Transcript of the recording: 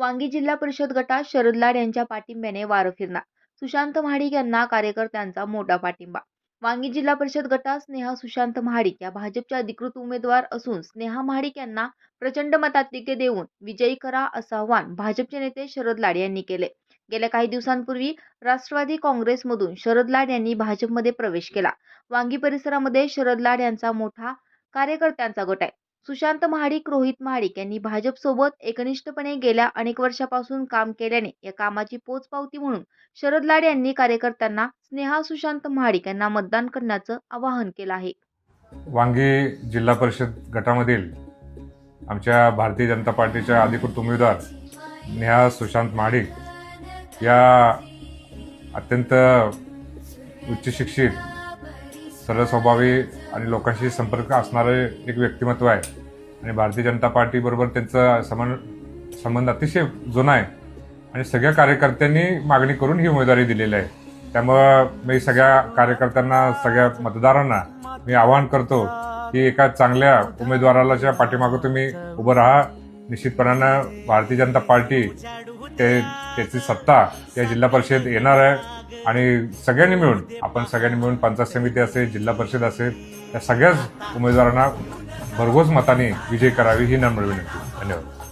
वांगी जिल्हा परिषद गटात शरद लाड यांच्या पाठिंब्याने वारं फिरणार. सुशांत महाडिक यांना कार्यकर्त्यांचा मोठा पाठिंबा. वांगी जिल्हा परिषद गटात स्नेहा सुशांत महाडिक या भाजपच्या अधिकृत उमेदवार असून स्नेहा महाडिक यांना प्रचंड मताधिक्य देऊन विजयी करा असं आवाहन भाजपचे नेते शरद लाड यांनी केले. गेल्या काही दिवसांपूर्वी राष्ट्रवादी काँग्रेसमधून शरद लाड यांनी भाजपमध्ये प्रवेश केला. वांगी परिसरामध्ये शरद लाड यांचा मोठा कार्यकर्त्यांचा गट आहे. सुशांत महाडिक, रोहित महाडिक यांनी भाजपसोबत एकनिष्ठपणे गेल्या अनेक वर्षापासून काम केल्याने या कामाची पोचपावती म्हणून शरद लाड यांनी कार्यकर्त्यांना स्नेहा सुशांत महाडिक यांना मतदान करण्याचं आवाहन केलं आहे. वांगी जिल्हा परिषद गटामधील आमच्या भारतीय जनता पार्टीच्या अधिकृत उमेदवार स्नेहा सुशांत महाडिक या अत्यंत उच्च शिक्षित, सरळ स्वभावी आणि लोकांशी संपर्क असणारे एक व्यक्तिमत्व आहे आणि भारतीय जनता पार्टीबरोबर त्यांचा संबंध अतिशय जुना आहे आणि सगळ्या कार्यकर्त्यांनी मागणी करून ही उमेदवारी दिलेली आहे. त्यामुळं मी सगळ्या कार्यकर्त्यांना, सगळ्या मतदारांना मी आवाहन करतो की एका चांगल्या उमेदवाराच्या पाठीमागे तुम्ही उभं राहा. निश्चितपणानं भारतीय जनता पार्टी त्याची सत्ता या जिल्हा परिषद येणार आहे आणि सगळ्यांनी मिळून पंचायत समिती असेल, जिल्हा परिषद असेल, या सगळ्याच उमेदवारांना भरघोस मताने विजयी करावी ही नम्र विनंती. धन्यवाद.